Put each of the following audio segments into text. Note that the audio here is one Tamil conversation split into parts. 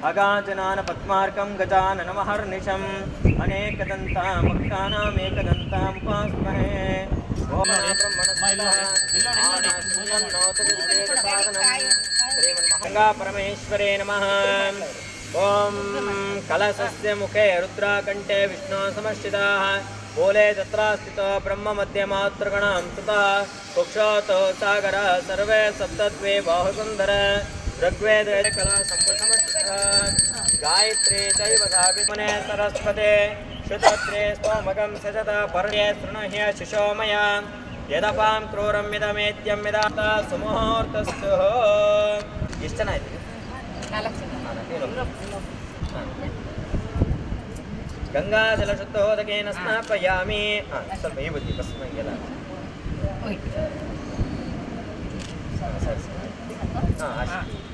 अगाजनान पद्मार्कं गजाननमहर्निशम् अनेकदन्तामक्तानामेकदन्तामुपास्महे श्रीमन्महागंगा परमेश्वरे नमः। ओम कलशस्य मुखे रुद्राकण्ठे विष्णु समर्शिताः बोले तत्र स्थितो ब्रह्म मध्यमात्रगणां तथा कुक्षोत सागर सर्वे सप्तद्वे बाहुसुन्दर ऋग्वेदे कला गायत्री दैव सावित्मने सरस्वते शुतत्रे स्तोमगं सजता पर्ये शृणुह्य शिशोमया यदपां क्रूरं यदमेत्यं यदा सुमुहूर्तस्तु इष्टनायति गंगा जल शुद्धोदकेन स्नापयामि ಸ್ವಲ್ಪ ಈ ಬುದ್ಧಿ ಬಸ್ ಮಂಗೆಲ್ಲ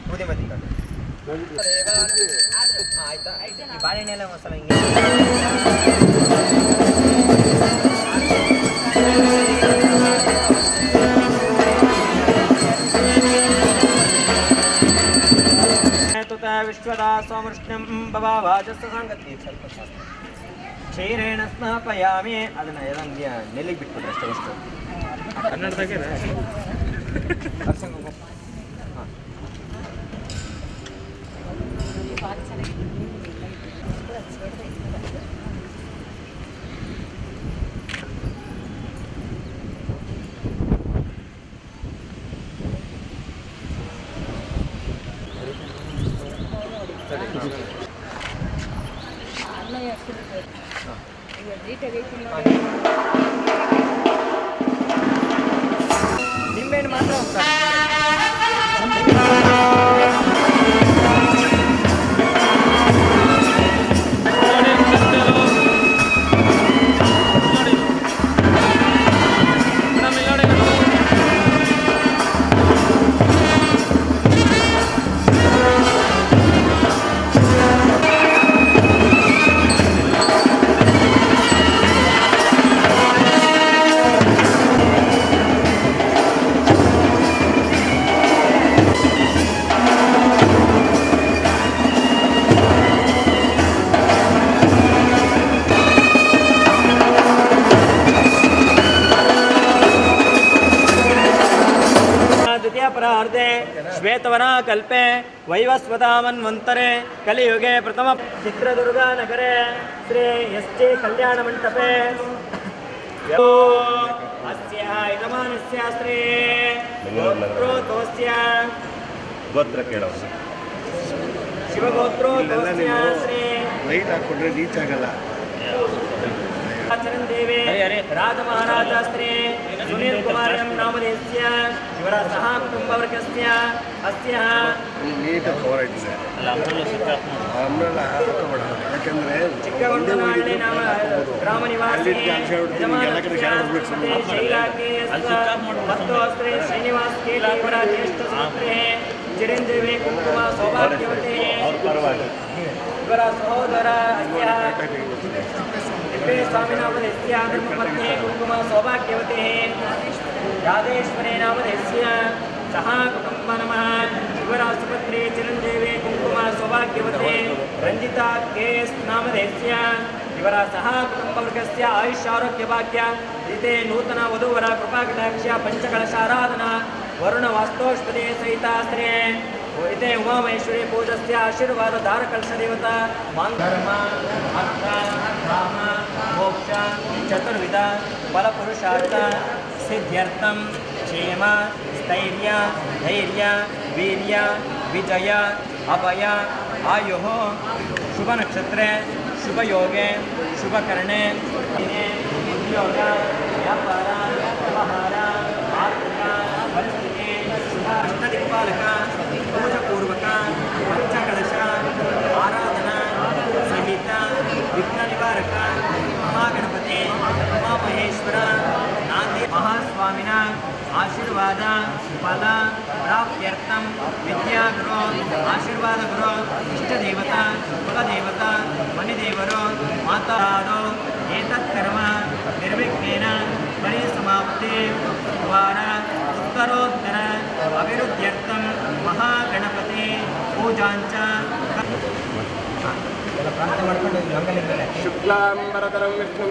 ಬುದ್ಧಿ ಮತಿ ಕಟ್ಟು ಆಯ್ತಾ ಈ ಬಾಳೆಹಣ್ಣೆಲ್ಲ ಮಸಾಲ ಹಿಂಗೆ विश्वदासोमृष्णं भवावाजस्य संगति ಸ್ವಲ್ಪ ಕ್ಷೀರೇಣ ಸ್ನಾಪಯಾಮಿ ಅದನ್ನ ಯದಂಗೆ ನೆಲ್ಲಿಗೆ ಬಿಟ್ಬಿಟ್ರೆ ಅಷ್ಟೇ ಇಷ್ಟು ಕನ್ನಡದಾಗೆ ನಿಂಬೆಹಣ್ಣು ಮಾತ್ರ परार्धे श्वेतवरा कल्पे वैवस्वतामन्वन्तरे कलियुगे प्रथम चित्रदुर्गा नगरे श्री एसटी कल्याण मंडपे अस्य यजमानस्य श्री गोत्रोतोस्य गोत्र केळो शिवगोत्रोतोस्य श्री ಲೈಟ್ ಹಾಕೊಂಡ್ರೆ ರೀಚ್ ಆಗಲ್ಲ चरण देवे राजमहाराज श्री सुनील कुमार नामधेस्य ಇವರ ಸಹ ಕುಟುಂಬವರ್ಗಸ್ಯ ಅಸ್ಯ ನೀಟ್ ಕವರ್ ಆಯ್ತಿದೆ ಅಮ್ರಲ್ಲ ಹಾಕಬೇಡ ಯಾಕಂದ್ರೆ ಚಿಕ್ಕಗೊಂಡನಹಳ್ಳಿ ನಾಮ ಗ್ರಾಮ ನಿವಾಸಿ ಶೈಲಾಕೆ ಮತ್ತು ಶ್ರೀ ಶ್ರೀನಿವಾಸ್ ಕೆ ಇವರ ಜ್ಯೇಷ್ಠ ಸುಪುತ್ರಿ ಚಿರಂಜೀವಿ ಕುಂಕುಮ ಸೌಭಾಗ್ಯವತಿ ಇವರ ಸಹೋದರ ಅಸ್ಯ स्वामी नामधेस्य धर्मपत्नी कुंकुम सौभाग्यवती राधेश्वरी नामधेस्य सह कुटुंब नमः शिवरा सुपुत्री चिरंजीवी कुंकुम सौभाग्यवती रंजिता केएस नामधेस्य शिवरा सह कुटुंबवर्गस्य आयुष्यारोग्य भाग्य इते नूतन वधूवर कृपाकटाक्ष पंचकलशाराधना वरुण वास्तोष्पदे सहिता स्त्री इते उमामहेश्वरी पूजस्य आशीर्वाद धारकलश देवता धर्म अर्थ काम मोक्ष चतुर्विध फलपुरुषार्थ सिद्ध्यर्थं क्षेम स्थैर्य धैर्य वीर्य विजय अभय आयुः शुभ नक्षत्रे शुभ योगे शुभ करणे उद्योग व्यापार व्यवहार आर्थिक परिस्थिति शुभ अष्टदिक्पालक पूजपूर्वक पंचकलश आराधना सहित विघ्न निवारक महागणपति उमामहेश्वर नांदी महास्वामिन आशीर्वाद फल प्राप्त्यर्थं विद्यागुरु आशीर्वाद गुरु इष्टदेवता कुलदेवता मणिदेवरो मातारो एतत्कर्म निर्विघ्नेन परिसमाप्ति द्वारा उत्तरोत्तर अभिवृद्ध्यर्थं महागणपति पूजाञ्च ಶುಕ್ಲಾಂಬರಧರಂ ವಿಷ್ಣು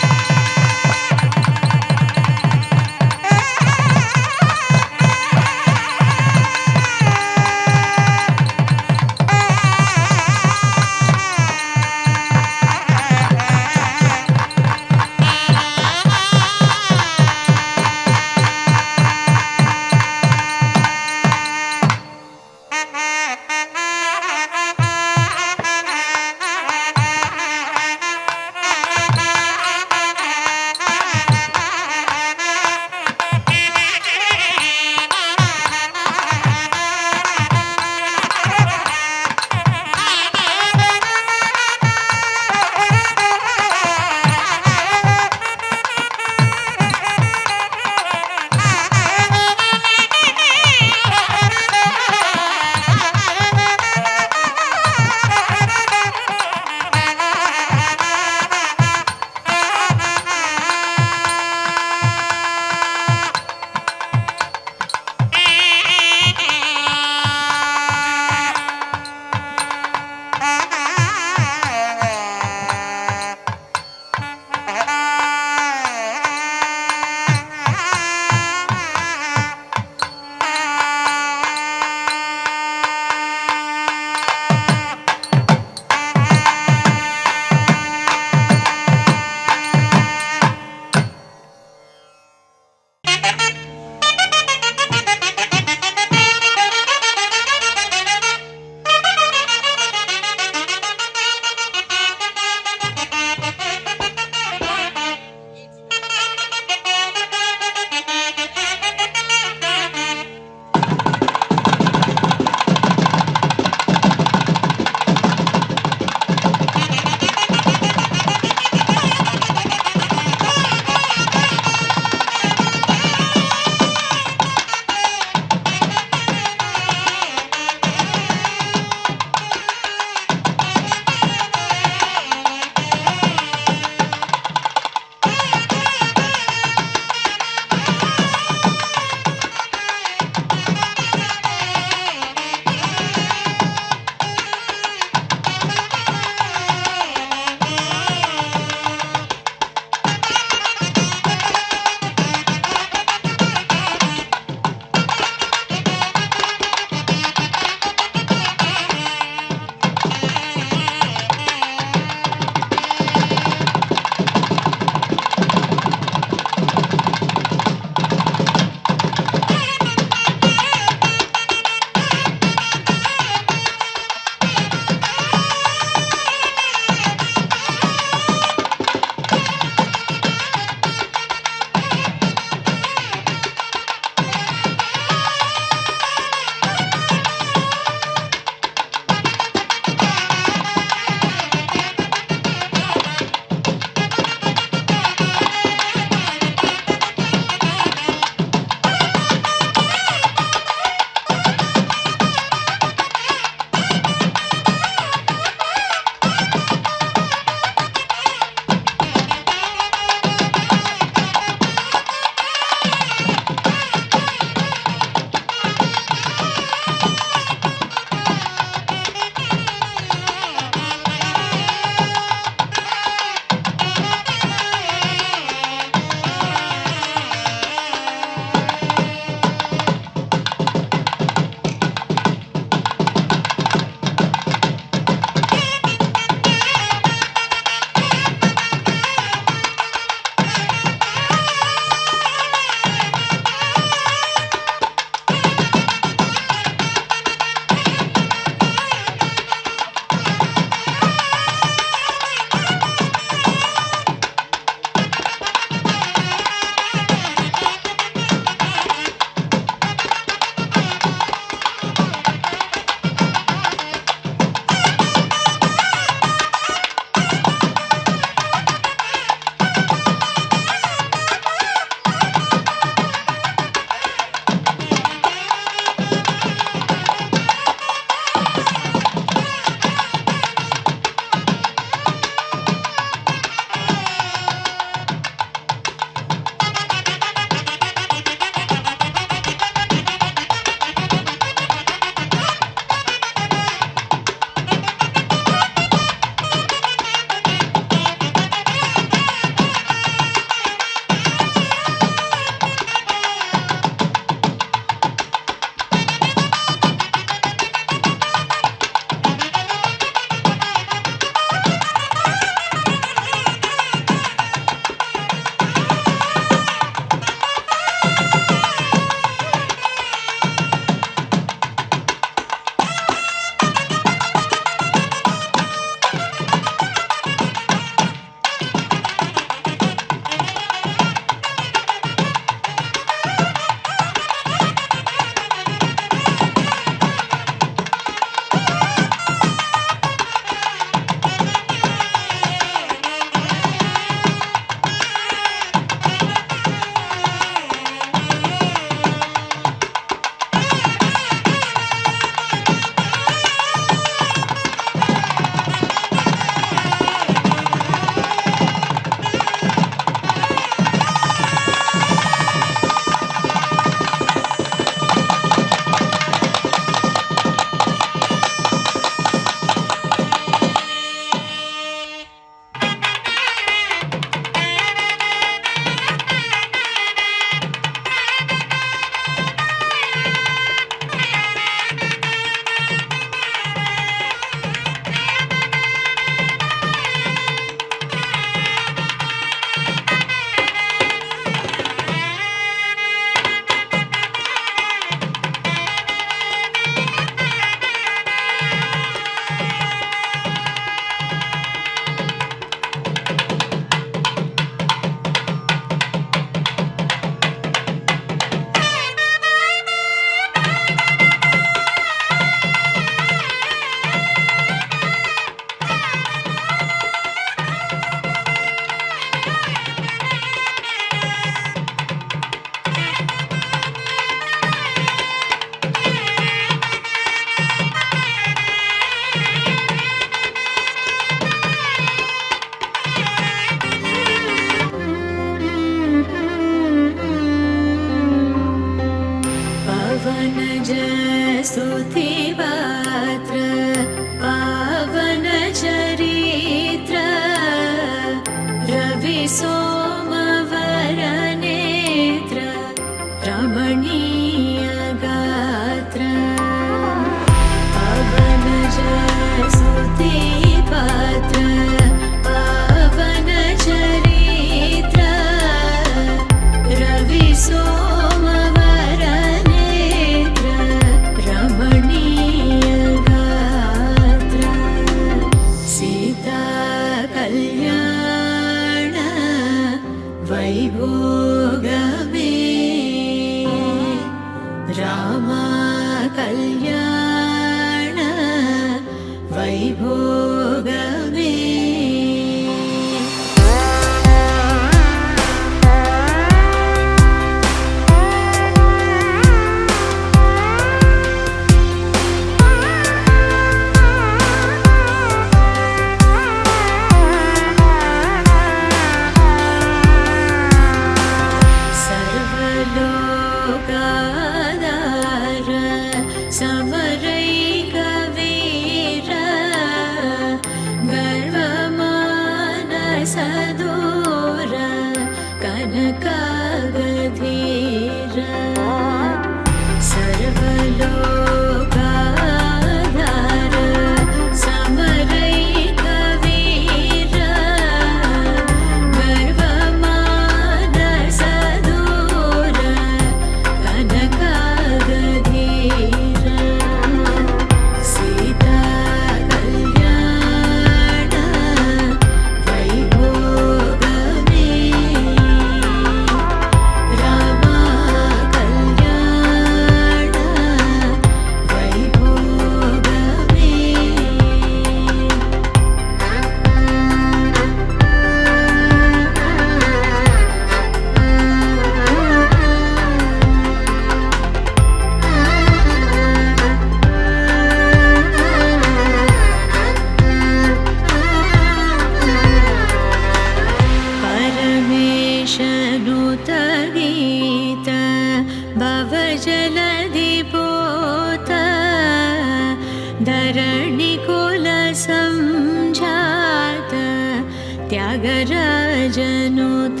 त्यागराजनुत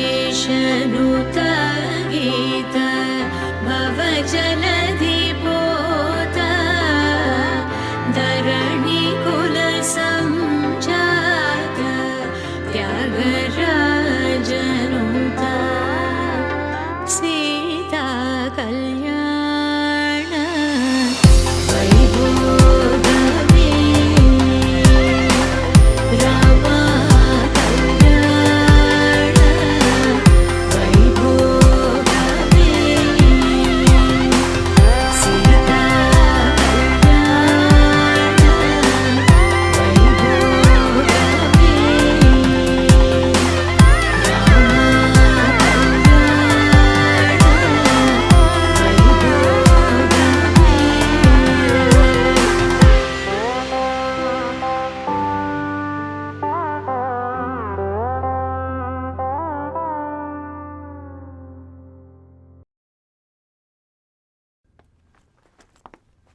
परमेशनुत गीत भवजलधिपोत धरणिकुलसञ्जात त्यागराजनुत सीता कल्याण वैभोगमे रामा कल्याण वैभोगमे सीता कल्याण वैभोगमे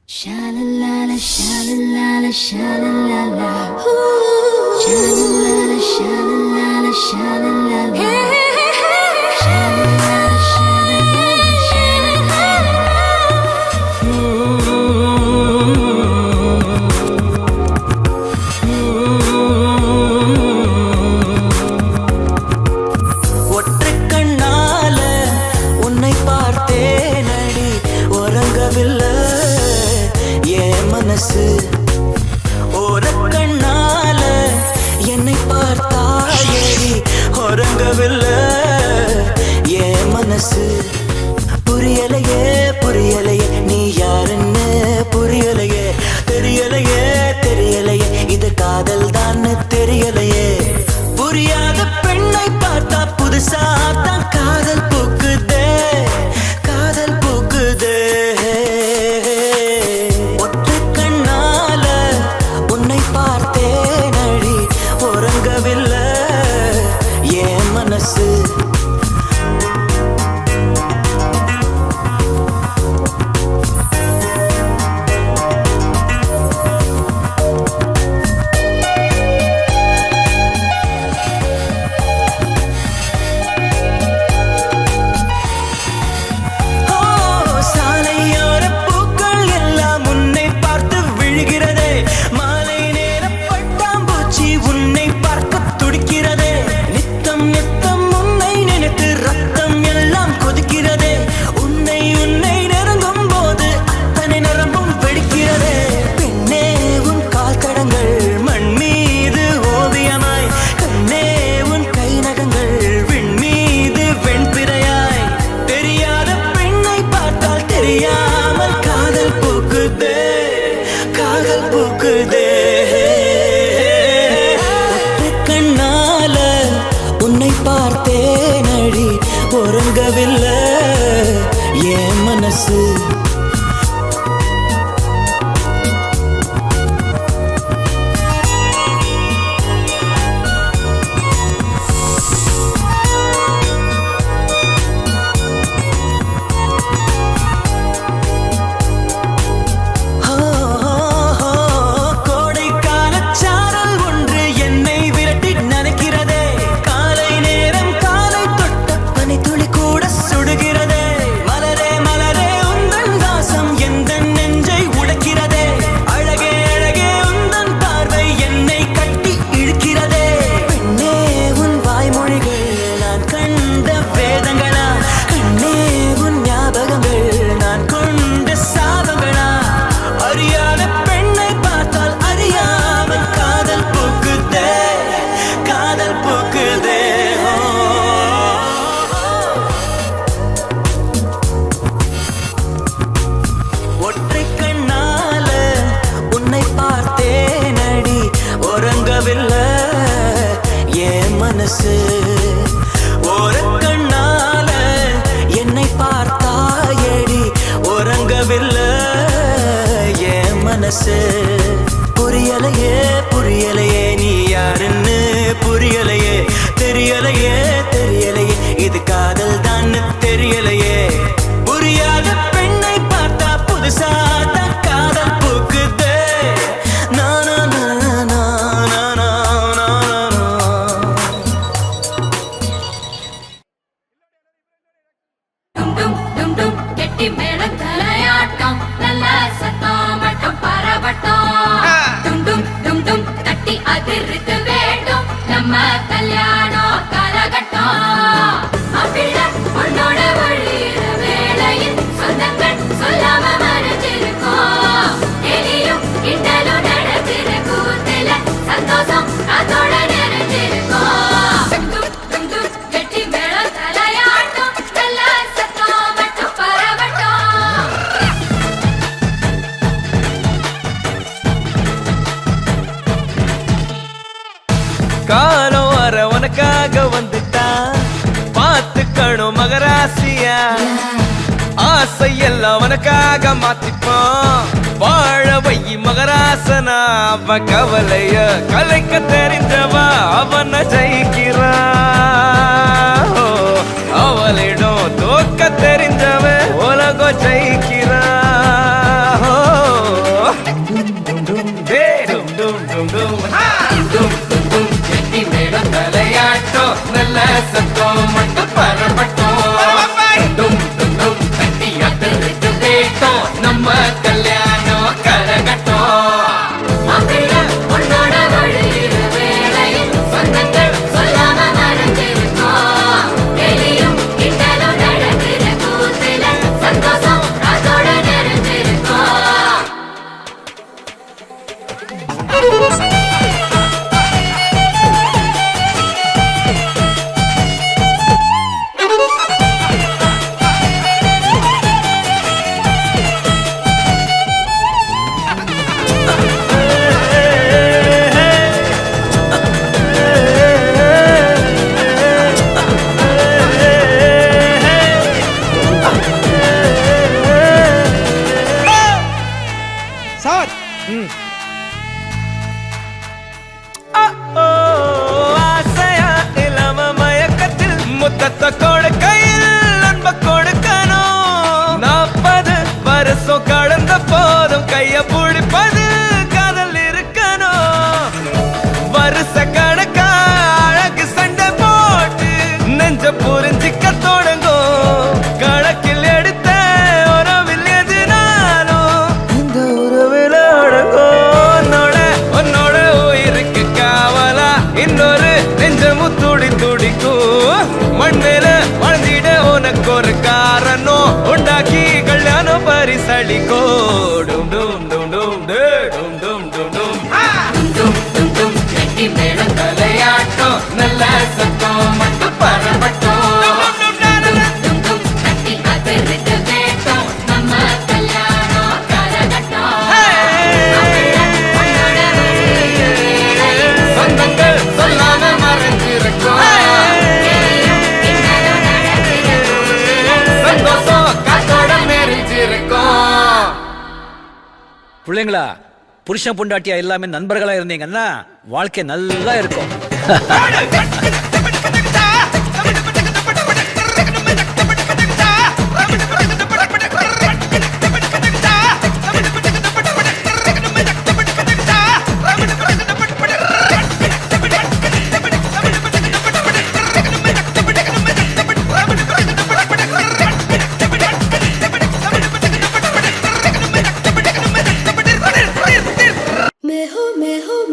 Sha-la-la-la, sha-la-la-la, sha-la-la-la. Sha-la-la-la, sha-la-la-la, sha-la-la-la. Sha-la-la-la, sha-la-la-la, ஒற்றைக் கண்ணால உன்னை பார்த்தேனடி உறங்கவில்லை என் மனசு ஓரக்கண்ணால என்னை பார்த்தாயடி உறங்கவில்லை என் மனசு புரியலையே புரியலையே நீ யாருன்னு புரியலையே தெரியலையே தெரியலையே இது காதல் தான் தெரியலையே புரியாத பெண்ணை பார்த்தா புதுசா தான் காதல் பூக்குதே காதல் பூக்குதே ஒற்றை கண்ணால உன்னை பார்த்தேனடி உறங்கவில்லை என் மனசு காதல் பூக்குதே ஒற்றை கண்ணால உன்னை பார்த்தேனடி உறங்கவில்லை என் மனசு ஒரு கண்ணால என்னை பார்த்தாயடி உறங்கவில்லை என் மனசு புரியலையே புரியலையே நீ யாருன்னு புரியலையே தெரியலையே தெரியலையே இது காதல் தான் தெரியலையே புரியாத பெண்ணை பார்த்தா புதுசா காதல் பூக்குதே காலம் வர உனக்காக வந்துட்டா பார்த்துக்கணும் மகராசியா ஆசை எல்லாம் உனக்காக மாத்திப்போம் வாழ வை மகராசனா அவ கவலைய கலைக்க தெரிஞ்சவா அவனை ஜெயிக்கிறா அவளிடம் தோக்க தெரிஞ்சவ உலகம் ஜெயிக்கிறா தலையாட்டம் நல்ல சத்தம் மட்டும் பரப்பட்டும் நம்ம கல்யாணம் கரகட்டும் ஆசையா இல்லாம மயக்கத்தில் முத்தத்தை கொடுக்கையில் அன்ப கொடுக்கணும் 40 வருஷம் கடந்த போதும் கைய பிடிப்பது காதல் இருக்கணும் வருஷ கணக்கா அழகு சண்டை போட்டு நெஞ்ச புரிஞ்சிக்க தொடங்கும் கணக்கில் எடுத்த உறவில் எதுனாலும் இந்த உறவில் அடங்கும் உன்னோட உயிருக்கு காவலா இன்னொரு நெஞ்சமும் துடி துடிக்கும் மண்ணில வாழ்ந்திட உனக்கு ஒரு காரணம் உண்டாக்கி கல்யாணம் பரிசளிக்கோ டும் டும் டும் டும் டும் டும் டும் டும் தலையாட்டம் நல்ல சத்தம் மட்டும் பரப்பட்டும் நம்ம கல்யாணம் கரகட்டும் பிள்ளைங்களா புருஷன் பொண்டாட்டியா எல்லாமே நண்பர்களா இருந்தீங்கன்னா வாழ்க்கை நல்லா இருக்கும்.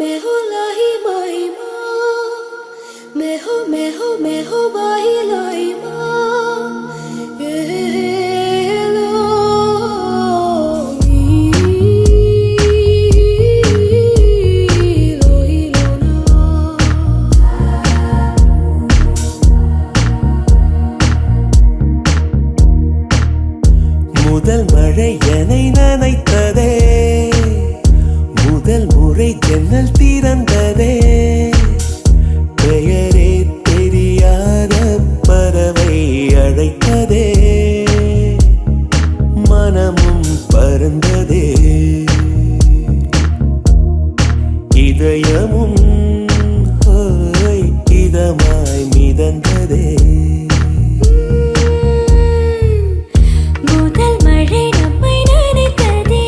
मैं हो लाही माही माँ मैं हो बाही लाई माँ ये लो ही लो ना முதல் மழை என்னை நனைத்ததே, முதல் முறை ஜன்னல் திறந்ததே, பெயரே தெரியாத பறவை அழைத்ததே, மனமும் பறந்ததே, இதயமும் ஹோய் இதமாய் மிதந்ததே. முதல் மழை நம்மை நனைத்ததே,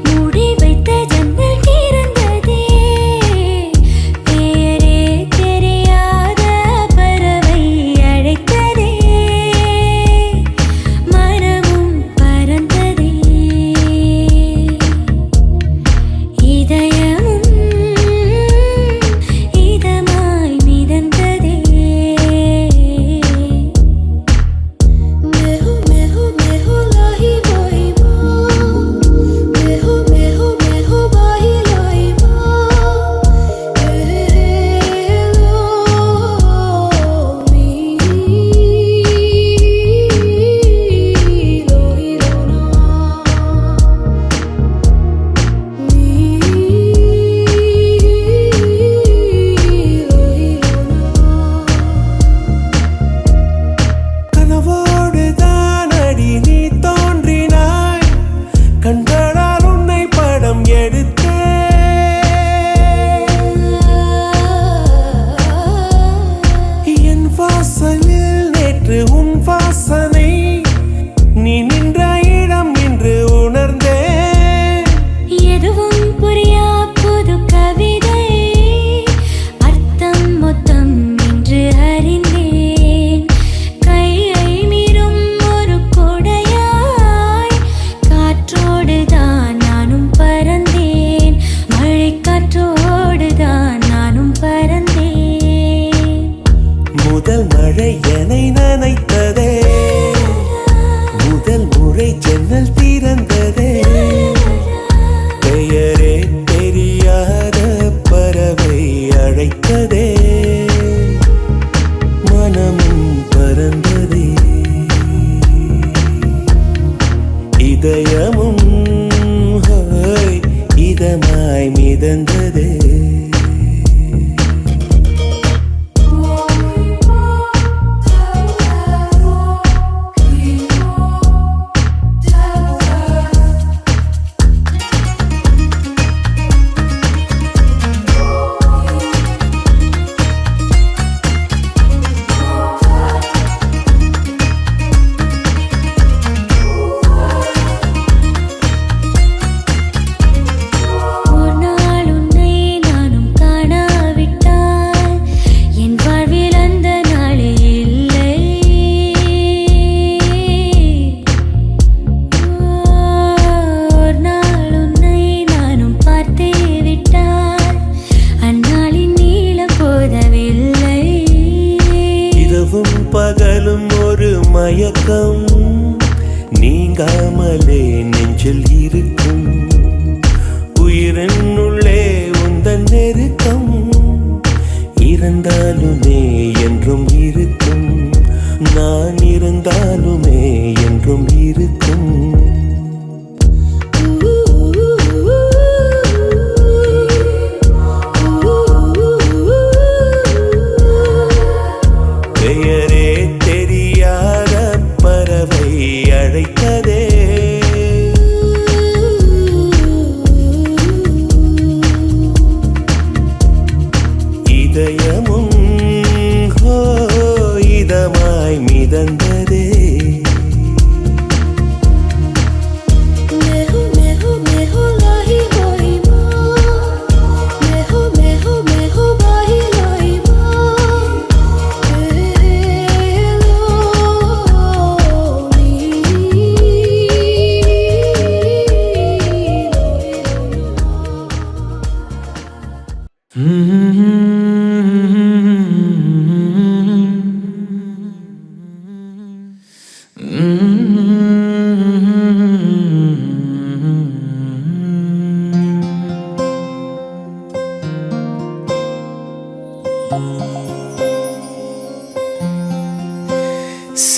மூடி வைத்த ஜன்னல் திறந்ததே,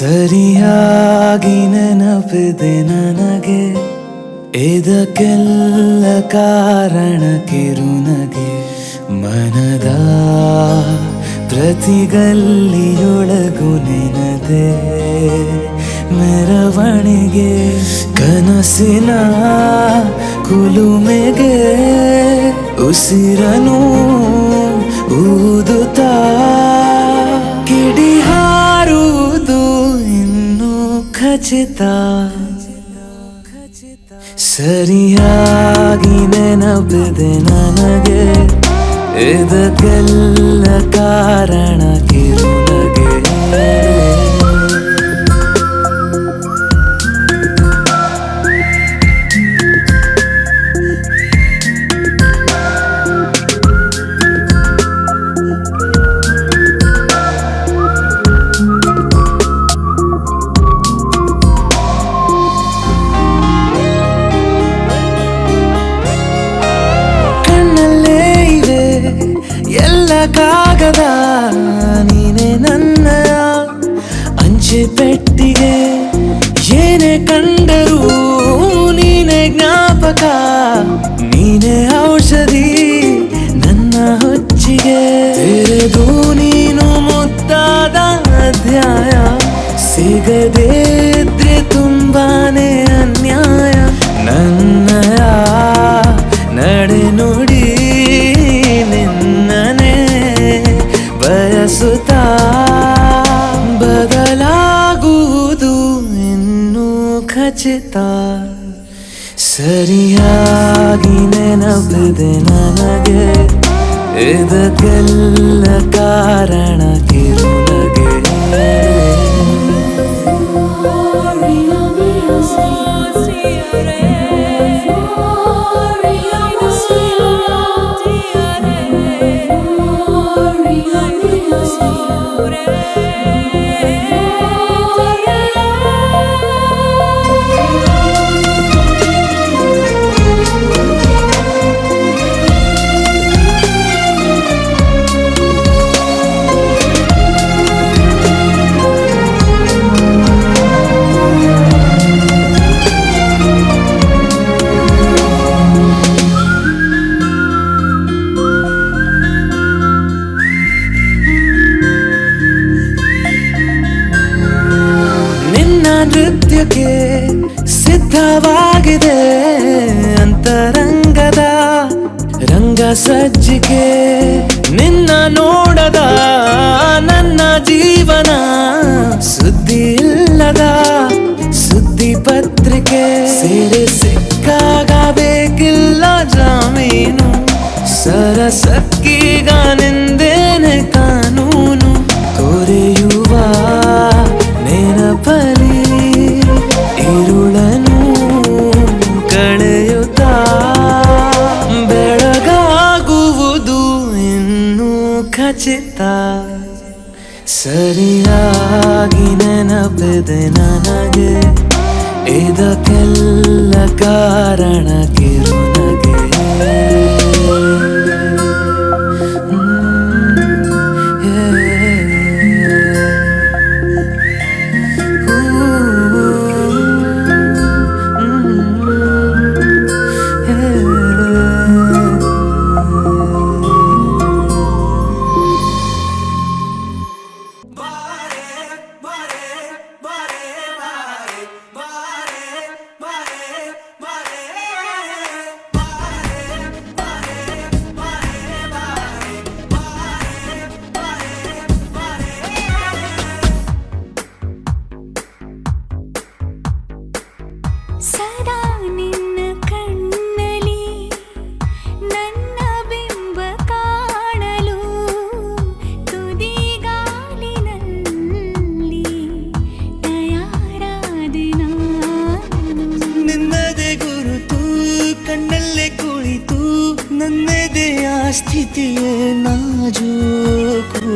ಸರಿಯಾಗಿ ನೆನಪಿದೆ ನನಗೆ ಇದಕ್ಕೆಲ್ಲ ಕಾರಣ ಕಿರುನಗೆ ಮನದ ಪ್ರತಿಗಲ್ಲಿಯೊಳಗು ನೆನದೆ ಮೆರವಣಿಗೆ ಕನಸಿನ ಕುಲುಮೆಗೆ ಉಸಿರನು ಊದುತ್ತಾ ಕಿಡಿ ಹಾರುವುದು ಇನ್ನೂ ಖಚಿತ ಸರಿಯಾಗಿ ನೆನಪಿದೆ ನನಗೆ ಇದಕ್ಕೆಲ್ಲ ಕಾರಣ ಕಿರುನಗೆ ಕಾಗದ ನೀನೆ ನನ್ನ ಅಂಚೆ ಪೆಟ್ಟಿಗೆ ಏನೇ ಕಂಡರೂ ನೀನೆ ಜ್ಞಾಪಕ ನೀನೆ ಔಷಧಿ ನನ್ನ ಹೊಚ್ಚಿಗೆ ತೆರೆದು ನೀನು ಮುದ್ದಾದ ಅಧ್ಯಾಯ ಸಿಗದೇ ಇದ್ರೆ ತುಂಬಾನೇ ಅನ್ಯಾಯ ನನ್ನಯ ನಡೆ ನುಡಿ ಬಯಸುತ್ತಾ ಬದಲಾಗುವುದು ಇನ್ನೂ ಖಚಿತ ಸರಿಯಾಗಿ ನೆನಪಿದೆ ನನಗೆ ಇದಕ್ಕೆಲ್ಲ ಕಾರಣ ಕಿರುನಗೆ ನೃತ್ಯಕ್ಕೆ ಸಿದ್ಧವಾಗಿದೆ ಅಂತರಂಗದ ರಂಗ ಸಜ್ಜಿಕೆ ನಿನ್ನ ನೋಡದ ನನ್ನ ಜೀವನ ಸುದ್ದಿ ಇಲ್ಲದ ಸುದ್ದಿ ಪತ್ರಿಕೆ ಸೇರೆ ಸಿಕ್ಕಾಗ ಬೇಕಿಲ್ಲ ಜಾಮೀನು ಸರಸಕ್ಕೀಗ ನಿಂದೇನೆ ಕಾನೂನು ಕೊರೆಯುವ ನೆನಪಲಿ ഇരുളനു ಕಳೆಯುತ್ತಾ ಬೆಳಗಾಗುವುದು ಇನ್ನೂ ಖಚಿತ ಸರಿಯಾಗಿ ನೆನಪಿದೆ ನನಗೆ ಇದಕ್ಕೆಲ್ಲ ಕಾರಣ ಕಿರುನಗೆ ಸ್ಥಿತಿಯೇ ನಾಜೂಕು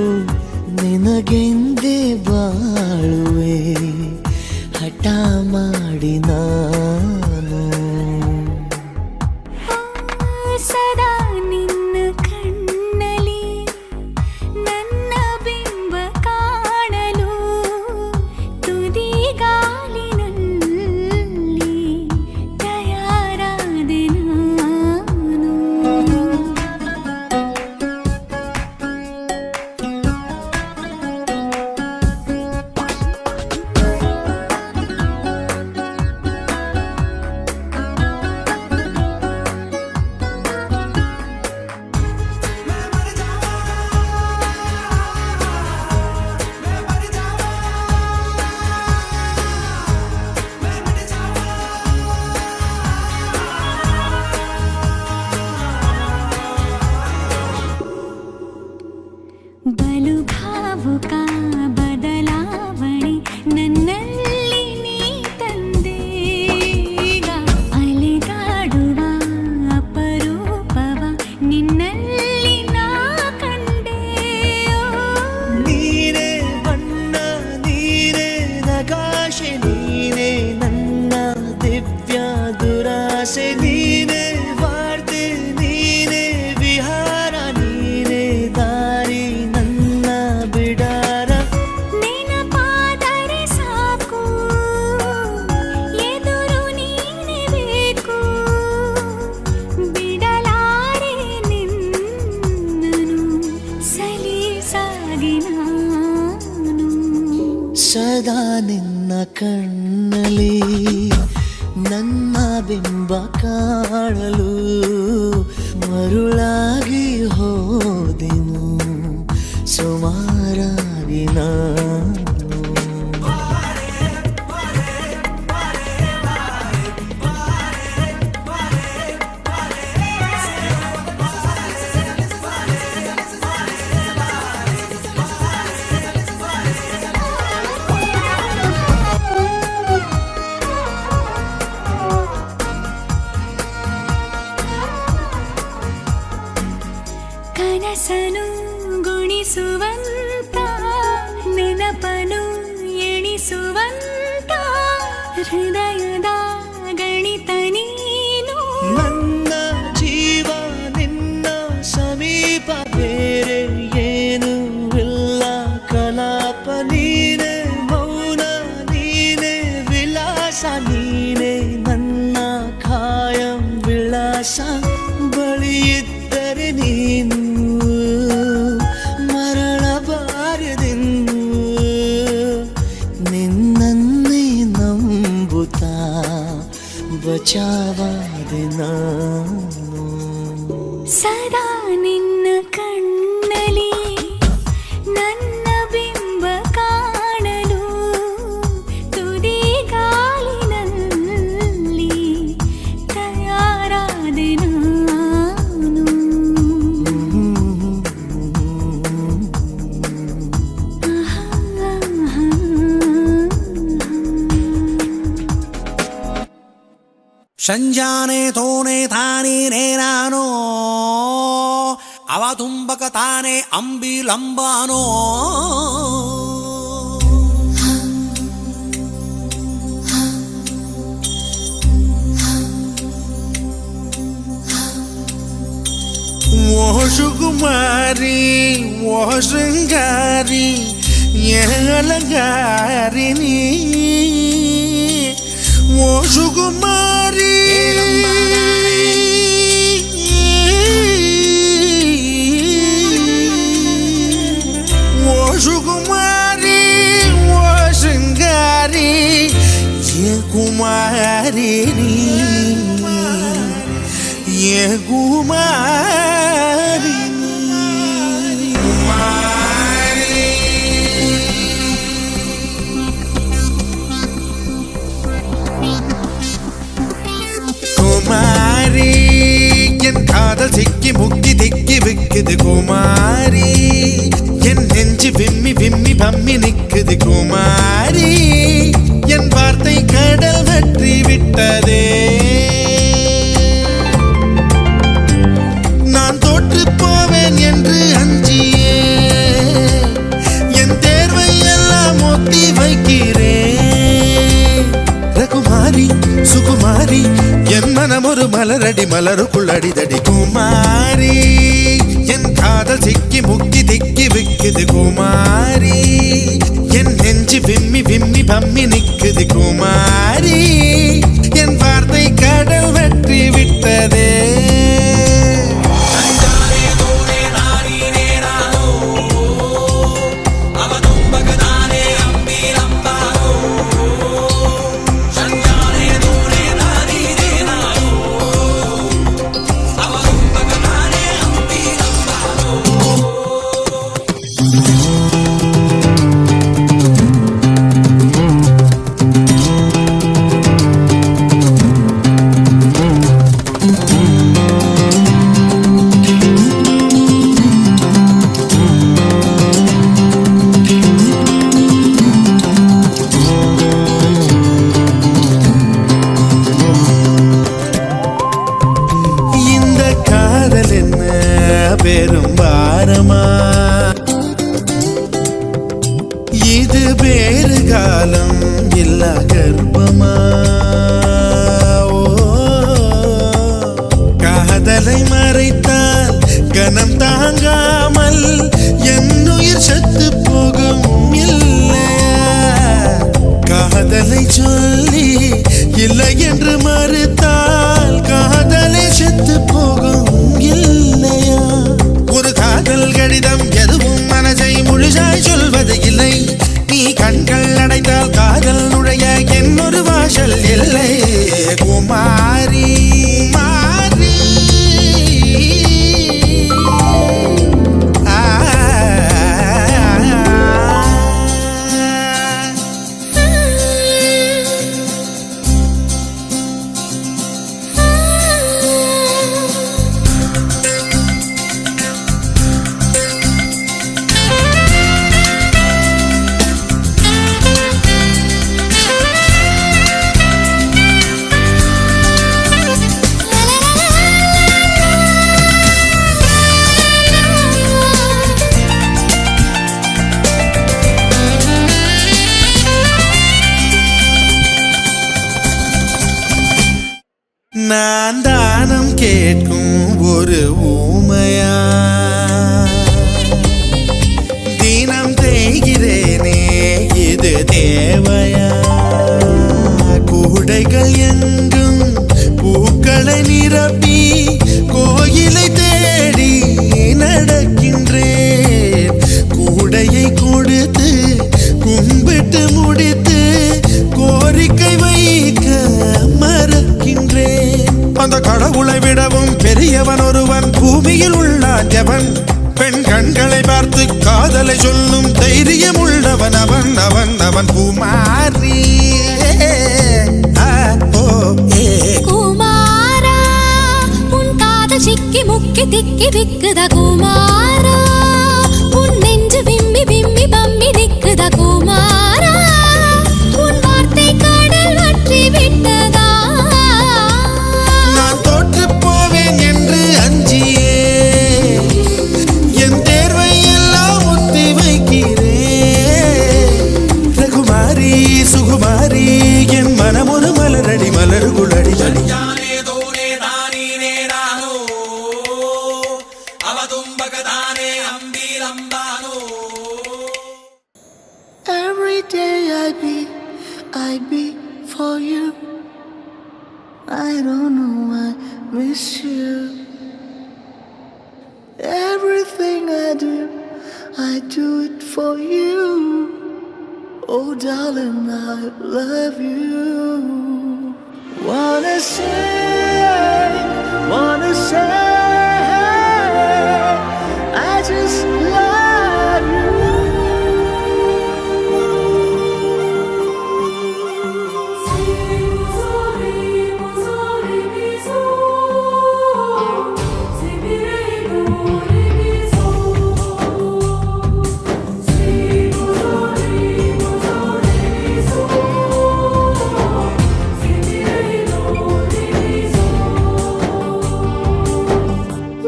ನಿನಗೆಂದೇ ಬಾಳುವೆ ಹಠ ಮಾಡಿ ನಾನು ಸದಾ ನಿನ್ನ ಕಣ್ಣಲಿ ನನ್ನ ಬಿಂಬ ಕಾಣಲು ಮರುಳಾಗಿ ಹೋದೆನು ಸುಮಾರಾಗಿ ನಾನು ಕನಸನು ಗುಣಿಸುವಂತ ನೆನಪನು ಎಣಿಸುವಂತ ಹೃದಯದ ಗಣಿತ ನೀನು ನನ್ನ ಜೀವ ನಿನ್ನ ಸಮೀಪ ಬೇರೆ ಏನು ಇಲ್ಲ ಕಲಾಪ ನೀನೆ ಮೌನ ನೀನೆ ವಿಲಾಸ ನೀನೆ ನನ್ನ ಖಾಯಂ ವಿಳಾಸ ಬಳಿಯಿದ್ದರೆ ನೀನು ಮರಳಬಾರದೆಂದು ನಿನ್ನನ್ನೇ ನಂಬುತ್ತಾ ಬಚಾವಾದೆ ನಾನು ಸದಾ ನಿನ್ನ ಕಣ್ಣಲಿ ನನ್ನ ಬಿಂಬ ಕಾಣಲು ತುದಿ ಗಾಳಿನಲ್ಲಿ ತಯಾರಾದೆ ನಾನು ಸಂಜಾನೆ ತೋನೆ ತಾನೇ ನಾನು ಅವ ತುಂಬಕ ತಾನೆ ಅಂಬಿಲಂಬಾನೋ ಓ ಸುಕುಮಾರಿ ಓ ಶೃಂಗಾರಿ ಅಲಂಗಾರಿಣಿ ಓ ಸುಕುಮಾರಿ ಓ ಸುಕುಮಾರಿ ಓ ಶೃಂಗಾರಿ ಕುಮಾರಿಣಿ ಕುಮಾರಿ குமாரி என் காதல் சிக்கி முக்கி திக்கி விக்குது குமாரி என் நெஞ்சு விம்மி விம்மி பம்மி நிக்குது குமாரி என் வார்த்தை கடல் வற்றி விட்டதே நான் தோற்று போவேன் என்று அஞ்சியே என் தேர்வை எல்லாம் ஒத்தி வைக்கிறேன் ரகுமாரி சுகுமாரி என் மனம் ஒரு மலரடி மலருக்குள் அடிதடி குமாரி என் காதல் சிக்கி முக்கி திக்கி விக்குது குமாரி என் நெஞ்சு விம்மி விம்மி பம்மி நிக்குது குமாரி என் வார்த்தை கடல் வெற்றி விட்டதே பெரும் பாரமா இது வேறு காலம் இல்ல கர்ப்பமா காதலை மறைத்தால் கனம் தாங்காமல் என் உயிர் செத்து போகும் இல்லையா காதலை சொல்லி இல்லை என்று மறுத்தால் காதலை செத்து போகும் இல்லையா ஒரு காதல் கடிதம் எதுவும் மனசை முழுசாய் சொல்வது இல்லை நீ கண்கள் அடைத்தால் காதல் நுழைய என்னொரு வாசல் இல்லை குமாரி மாரி கேட்கும் ஒரு ஊமையா தினம் தேய்கிறேனே இது தேவையா கூடைகள் எங்கும் பூக்களை நிரப்பி கோயிலை தேடி நடக்கின்றேன் கூடையை கொடுத்து கும்பிட்டு முடித்து கோரிக்கை வைக்க மறக்கின்றேன் அந்த கடவுளை விடவும் பெரியவன் ஒருவன் பூமியில் உள்ளான் எவன் பெண் கண்களை பார்த்து காதலை சொல்லும் தைரியம் உள்ளவன் அவன் அவன் அவன் குமாரி குமாரா உன் காதல் சிக்கி முக்கி திக்கி விக்குத குமாரா உன் நெஞ்சு விம்மி விம்மி பம்மி நிக்குத குமாரா உன் வார்த்தை கடல் வற்றி விட்டதா நான் தோற்று போவேன் என்று அஞ்சியே என் தேர்வை எல்லாம் ஒத்தி வைக்கிறேன் ரகுமாரி சுகுமாரி என் மனம் ஒரு மலரடி மலர்குளடி Every day I be for you. I don't know, I miss you. Everything I do it for you. Oh darling, I love you. Wanna say, I just love you.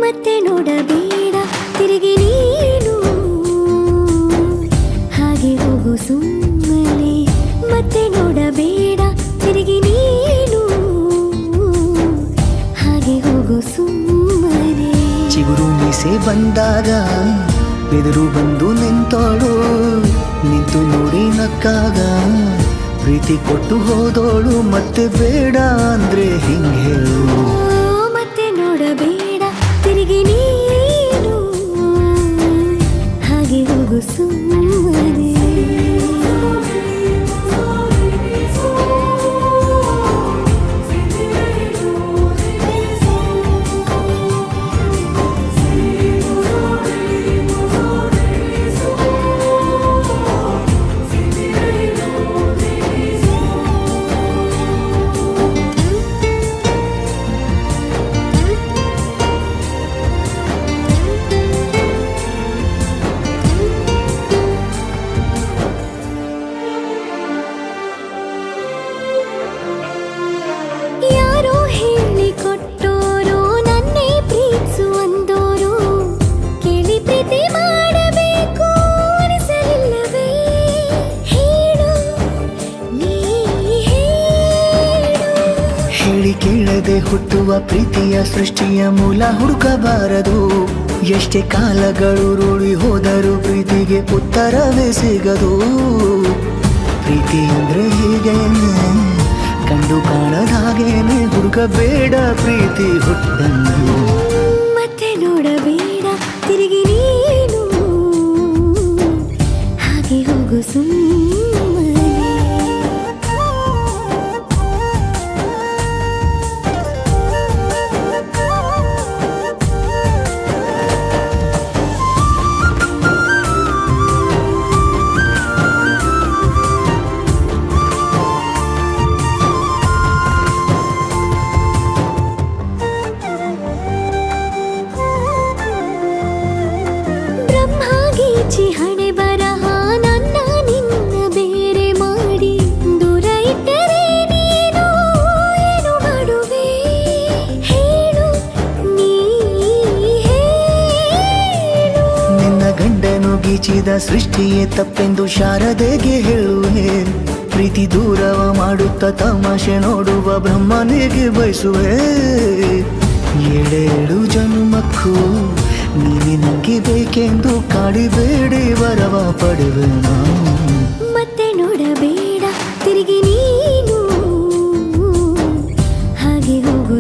ಮತ್ತೆ ನೋಡಬೇಡ ತಿರುಗಿ ನೀನು ಹಾಗೆ ಹೋಗು ಸುಮ್ಮನೆ ಮತ್ತೆ ನೋಡಬೇಡ ತಿರುಗಿ ನೀನು ಹಾಗೆ ಹೋಗು ಸುಮ್ಮನೆ ಚಿಗುರು ಮೀಸೆ ಬಂದಾಗ ಬೆದರು ಬಂದು ನಿಂತೋಳು ನಿಂತು ನೋಡಿ ನಕ್ಕಾಗ ಪ್ರೀತಿ ಕೊಟ್ಟು ಹೋದೋಳು ಮತ್ತೆ ಬೇಡ ಅಂದ್ರೆ ಹಿಂಗೆ ಹೇಳು ಮತ್ತೆ ನೋಡಬೇಡ ತಿರುಗಿ ನೀನು ಹಾಗೆ ಹೋಗು ಸುಮ್ಮನೆ ಕೇಳದೆ ಹುಟ್ಟುವ ಪ್ರೀತಿಯ ಸೃಷ್ಟಿಯ ಮೂಲ ಹುಡುಕಬಾರದು ಎಷ್ಟೇ ಕಾಲಗಳು ರೂಢಿ ಹೋದರೂ ಪ್ರೀತಿಗೆ ಉತ್ತರವೇ ಸಿಗದು ಪ್ರೀತಿ ಅಂದ್ರೆ ಹೀಗೇನೆ ಕಂಡು ಕಾಣದ ಹಾಗೇನೆ ಹುಡುಕಬೇಡ ಪ್ರೀತಿ ಹುಟ್ಟನ್ನು ಮತ್ತೆ ನೋಡಬೇಡ ತಿರುಗಿ ನೀನು ಹಾಗೆ ಹೋಗು ಸುಮ್ಮನೆ ಹಣೆ ಬರಹ ನನ್ನ ನಿನ್ನ ಬೇರೆ ಮಾಡಿ ದೂರ ಇಟ್ಟರೆ ನೀನು ಏನು ಮಾಡುವೆ ಹೇಳು ನೀ ಹೇಳು ನಿನ್ನ ಗಂಡನು ಗೀಚಿದ ಸೃಷ್ಟಿಯೇ ತಪ್ಪೆಂದು ಶಾರದೆಗೆ ಹೇಳುವೆ ಪ್ರೀತಿ ದೂರವ ಮಾಡುತ್ತ ತಮಾಷೆ ನೋಡುವ ಬ್ರಹ್ಮನಿಗೆ ಬಯಸುವೆ ಏಳೇಳು ಜನ್ಮಕ್ಕೂ ನೀನೆ ನಂಗೆ ಬೇಕೆಂದು ಕಾಡಿಬೇಡಿ ವರವ ಪಡೆವೆ ನಾನು ಮತ್ತೆ ನೋಡಬೇಡ ತಿರುಗಿ ನೀನು ಹಾಗೆ ಹೋಗು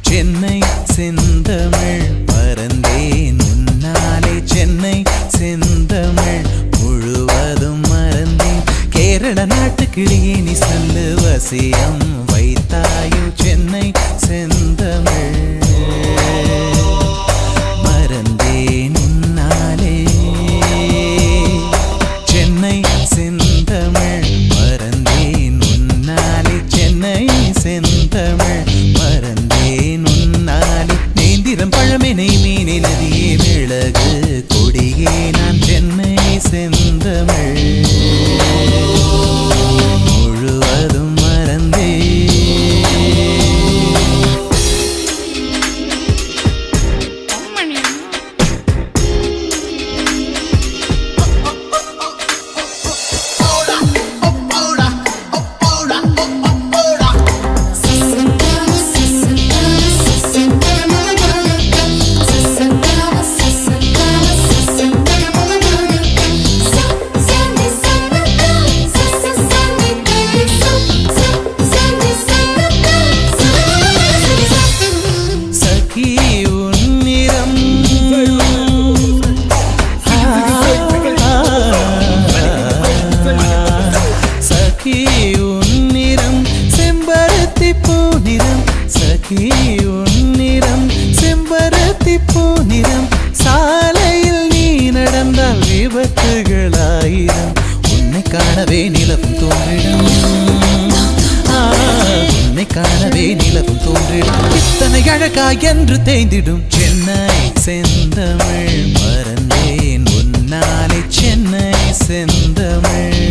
சென்னை செந்தமிழ் மறந்தேன் உன்னாலே சென்னை செந்தமிழ் முழுவதும் மறந்தேன் கேரள நாட்டு கிளியே நீ சொல்லு வசியம் வைத்தாயோ சென்னை செந்தமிழ் மறந்தேன் உன்னாலே சென்னை செந்தமிழ் மறந்தேன் உன்னாலே சென்னை செந்தமிழ் மறந்தேன் உன்னாலே நேந்திரம் பழமெனை மீனே நதியே மிளகு கொடியே நான் சென்னை செந்தமிழ் முழுவதும் மறந்தேன் செம்பருத்தி பூநிறம் சாலையில் நீ நடந்தால் விபத்துகளாயிரம் உன்னை காணவே நிலவும் தோன்றிடும் உன்னை காணவே நிலவும் தோன்றிடும் இத்தனை அழகா என்று தேய்ந்திடும் சென்னை செந்தமிழ் மறந்தேன் உன்னாலே சென்னை செந்தமிழ்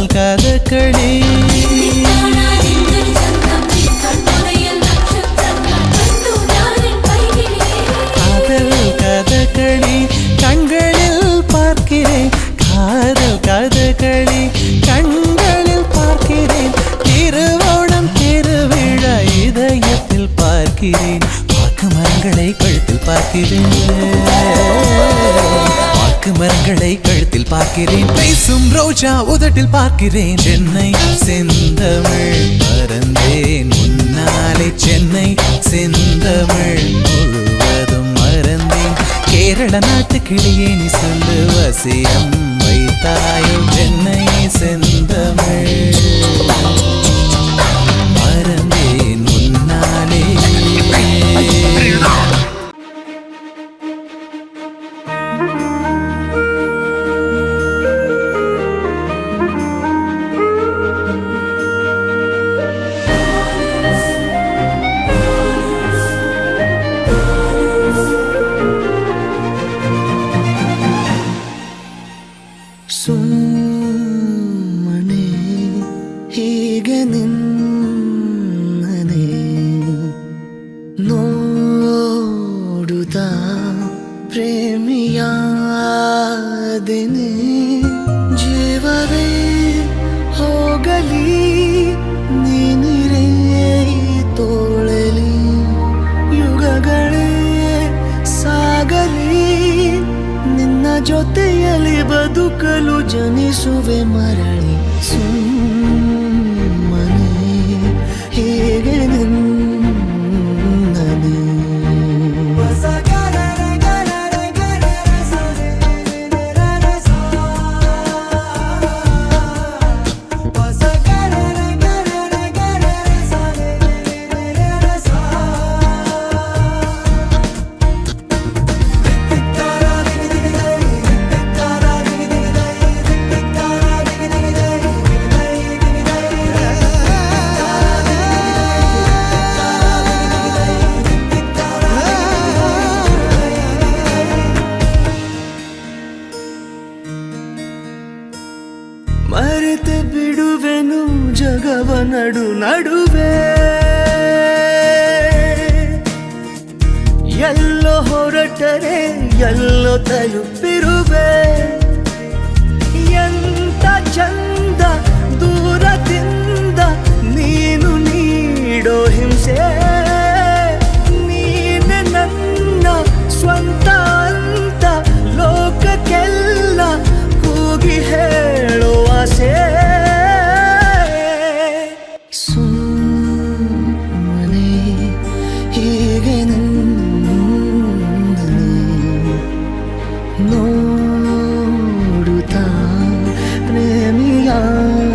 கதகளி காதல் கதகளி கண்களில் பார்க்கிறேன் காதல் கதகளி கண்களில் பார்க்கிறேன் திருவோணம் திருவிழா இதயத்தில் பார்க்கிறேன் வாக்கு மரங்களை கழுத்தில் பார்க்கிறேன் மரங்களை கழுத்தில் பார்க்கிறேன் பேசும் ரோஜா உதட்டில் பார்க்கிறேன் சென்னை செந்தமிழ் மறந்தேன் உன்னாலே சென்னை செந்தமிழ் முழுவதும் மறந்தேன் கேரள நாட்டு கிளியே நீ சொல்லு வசியம் வைத்தாயோ சென்னை செந்தமிழ் மறந்தேன் உன்னாலே ಕಾದೆನೆ ಜೀವವೇ ಹೋಗಲಿ ನೀನಿರೇ ತೋಳಲಿ ಯುಗಗಳೇ ಸಾಗಲಿ ನಿನ್ನ ಜೊತೆಯಲ್ಲಿ ಬದುಕಲು ಜನಿಸುವೆ ಮರಳಿ ಸುಮ್ಮನೆ ಹೇಗೆ ನಿನ್ನನೆ ಮರೆತೆ ಬಿಡುವೆನು ಜಗವ ನಡುವೆ ಎಲ್ಲೋ ಹೊರಟರೆ ಎಲ್ಲೋ ತಲುಪಿರುವೆ ಎಂತ ಚಂದ ದೂರದಿಂದ ನೀನು ನೀಡೋ ಹಿಂಸೆ ನೀನೆ ನನ್ನ ಸ್ವಂತ ಅಂತ ಲೋಕಕ್ಕೆಲ್ಲ ಕೂಗಿ ಹೇಳೋ ಆಸೆ ಸುಮ್ಮನೆ ಹೀಗೆ ನನ್ನನೆ ನೋಡುತ್ತಾ ಪ್ರೇಮಿಯಾದೆನು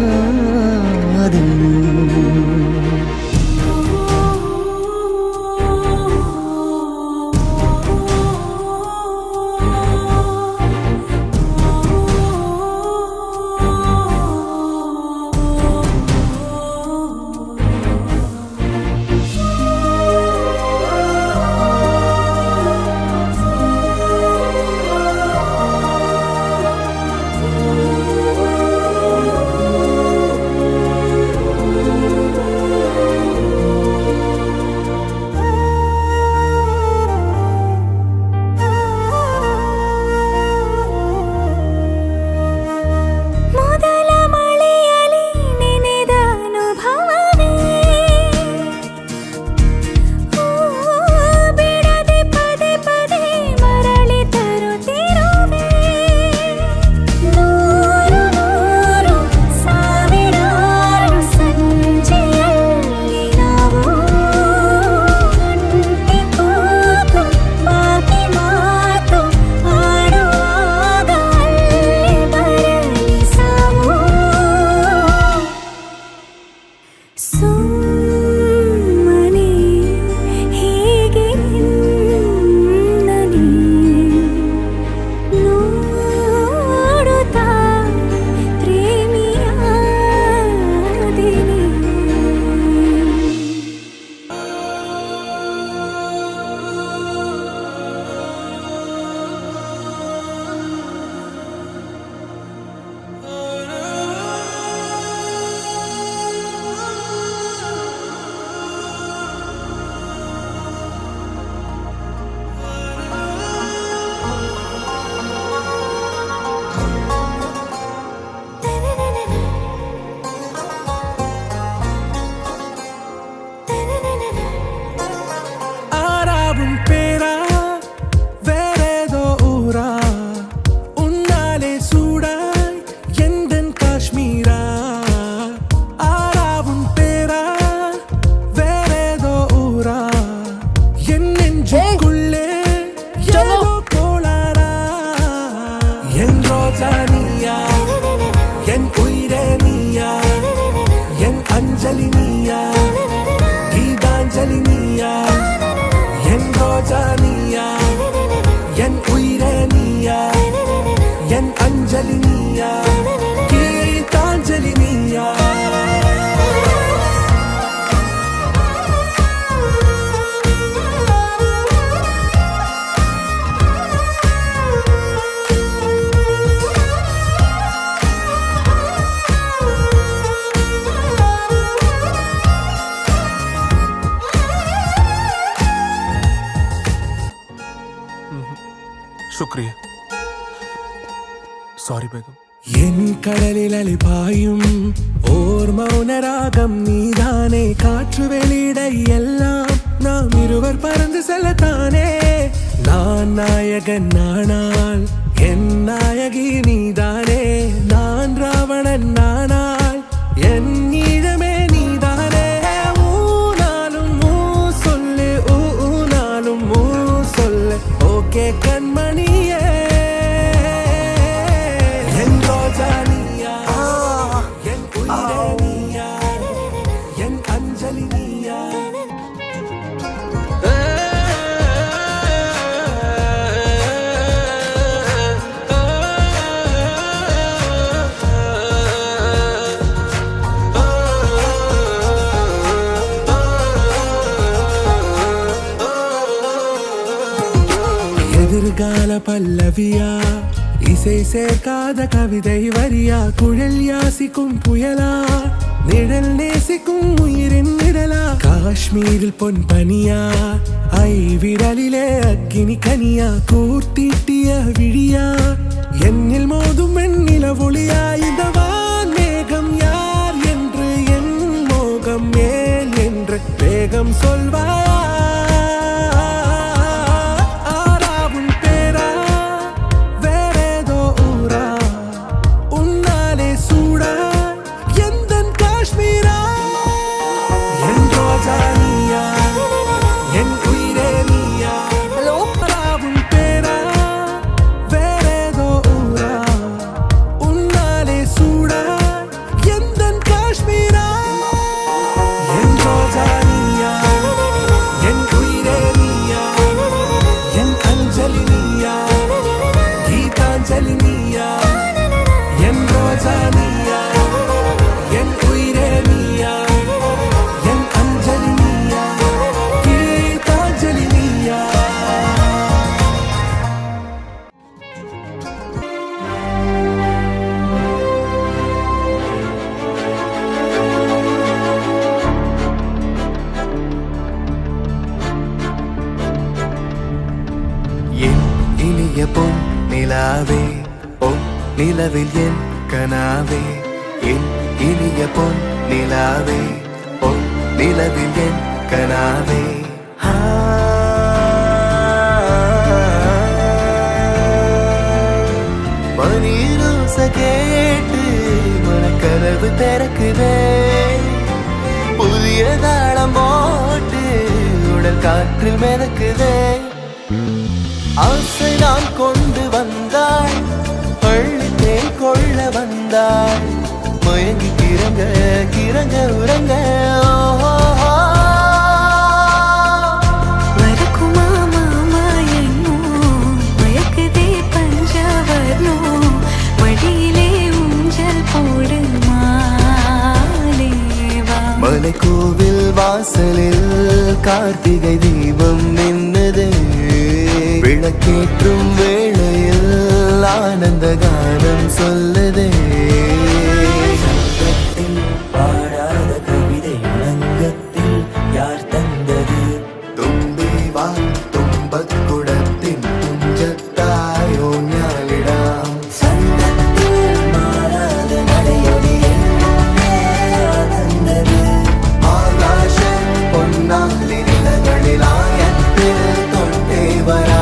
शुक्रिया। சாரி பேகம். என் கடலில் அலிபாயும் ஓர் மௌனராகம் நீதானே. காற்று வெளியிட எல்லாம் நாம் இருவர் பறந்து செல்லத்தானே. நான் நாயகன் நானால் என் நாயகி நீதானே. நான் ராவணன் நானால் என் ஈழமே நீதானே. ஊனாலும் ஊ சொல்லு, ஊனாலும் ஊ சொல்லு. ஓகே கண்மணியே, என் ரோஜா நீயா, என் உயிரே நீயா, என் அஞ்சலி நீயா. எதிர்கால பல்லவியா, இசை சேர்க்காத கவிதை வரியா. குழல் யாசிக்கும் புயலா, நிழல் நேசிக்கும் உயிரின் நிழலா. காஷ்மீரில் பொன் பனியா, ஐ விரலிலே அக்கினி கனியா. கூர்த்தீட்டிய விழியா, என்னில் மோதும் வெண்ணில ஒளியா. இந்த வான் மேகம் யார் என்று, என் மோகம் ஏன் என்று வேகம் சொல்வாயா. பொன் நிலாவே, பொன் நிலவில் என் கனாவே. என் இனிய பொன் நிலாவே, பொன் நிலவில் என் கனாவே. மணிரோச கேட்டு மனக்கதவு திறக்குதே. புதிய தாளம் போட்டு உடல் காற்றில் மிதக்குதே. ஆசை நான் கொண்டு வந்தாள், பள்ளித்தேன் கொள்ள வந்தாள். மயங்கி கிறங்க கிறங்க உறங்க. வரக்குமா மாமா என்னோ, மயக்குதே பஞ்சவர்ணோ. மடியிலே ஊஞ்சல் போடு மாலேவா. மலைக்கோவில் வாசலில் கார்த்திகை தீபம் நின்னது. விளக்கேற்றும் வேளையில் ஆனந்த கானம் சொல்லுதே. பாடாத கவிதை உலகத்தில் யார் தந்தது? தும்பி வா தும்பக்குடத்தின் துஞ்சத்தாயோ ஞாலிடாம். சங்கத்தில் மாறாத நடையொலி தந்தது. ஆகாஷ பொன்னாலி நிலங்களில் ஆயத்தில் தொண்டே வரா.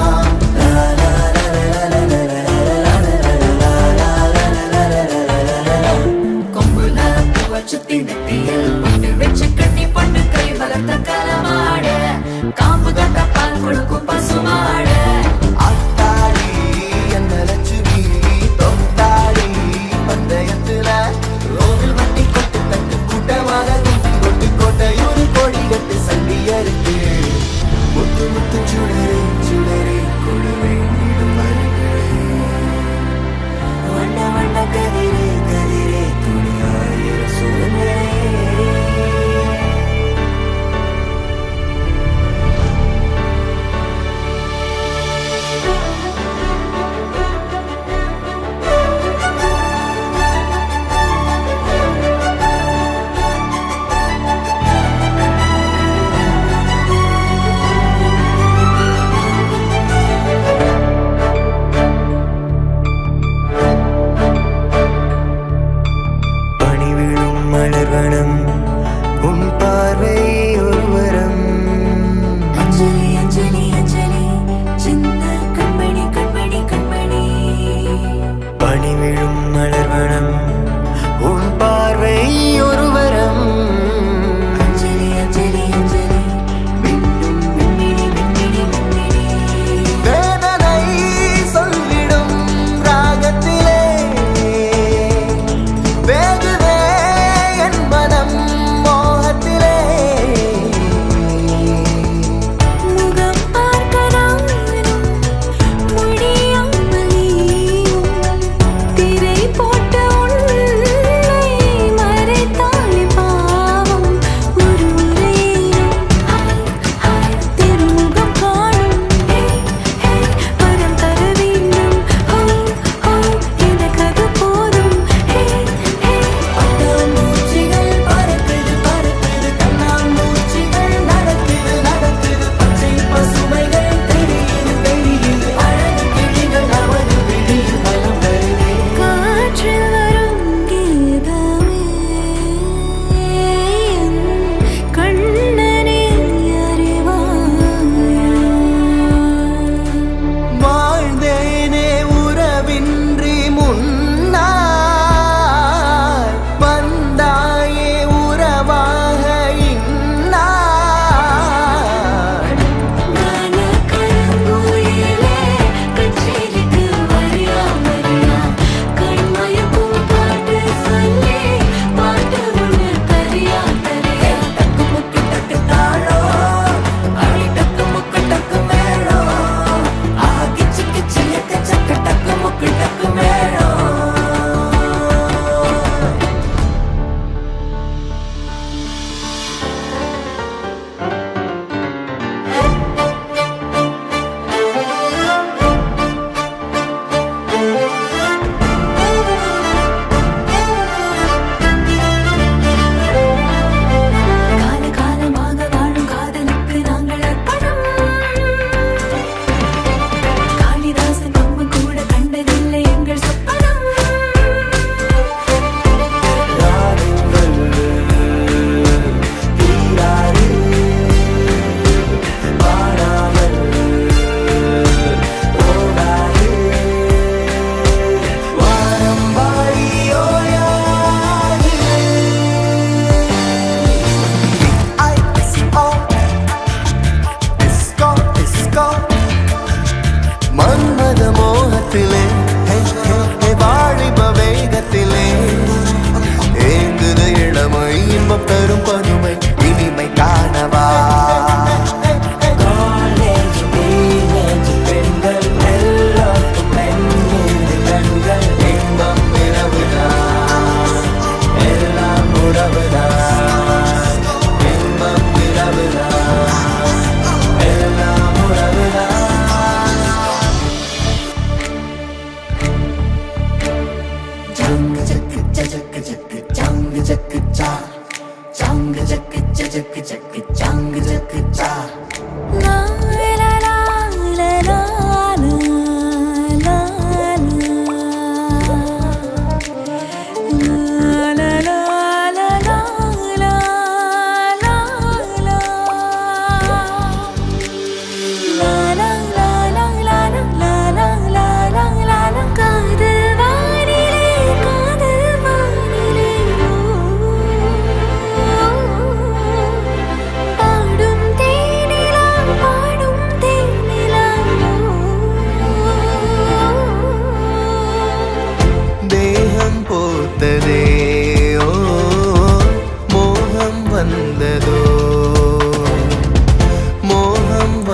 காம்பு கட்ட பால் கொடுக்கும் பசுமாட. அத்தாடி என்ன லட்சுமி தொந்தாடி பந்தயத்துல. ரோவில் வண்டி கொட்டு தட்டு கூட்டமாக குட்டி கொட்டு கோட்டையூர் கோடி கட்டு சண்டியருக்கு. முத்து முத்து சுடரே சுடரே கொடுவே வண்ண வண்ண கதிரே கதிரே துணியாயிர சுடரே.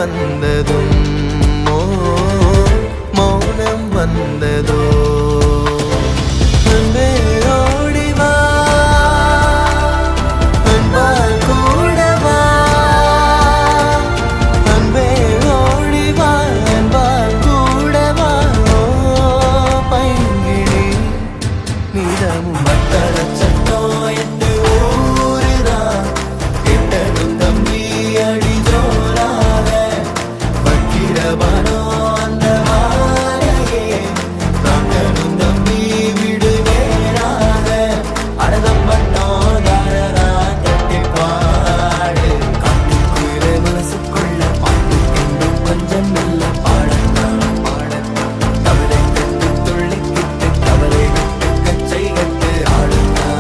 வந்ததும் மௌனம் வந்ததோ அன்பே ஓடி வா அன்பால் கூட வா அன்பே ஓடி வா அன்பால் கூட வா பைங்கிழி நீதமும் மட்டள சட்டோ என்று ஊருதான் கெட்டதும் தம்பி அடி ஜோராக வக்கிரவானோ அந்த வாரையே நாட்டனும் தம்பி விடு வேறாக அடதம் பண்ணோ தாரரா கட்டி பாடு காட்டுக்குயிர மனசுக்குள்ள பாட்டு என்றும் கொஞ்சம் மெல்ல பாடத்தான் கவலை கட்டு துள்ளிக்கிட்டு கவலை விட்டு கச்சை கட்டு ஆடுத்தான்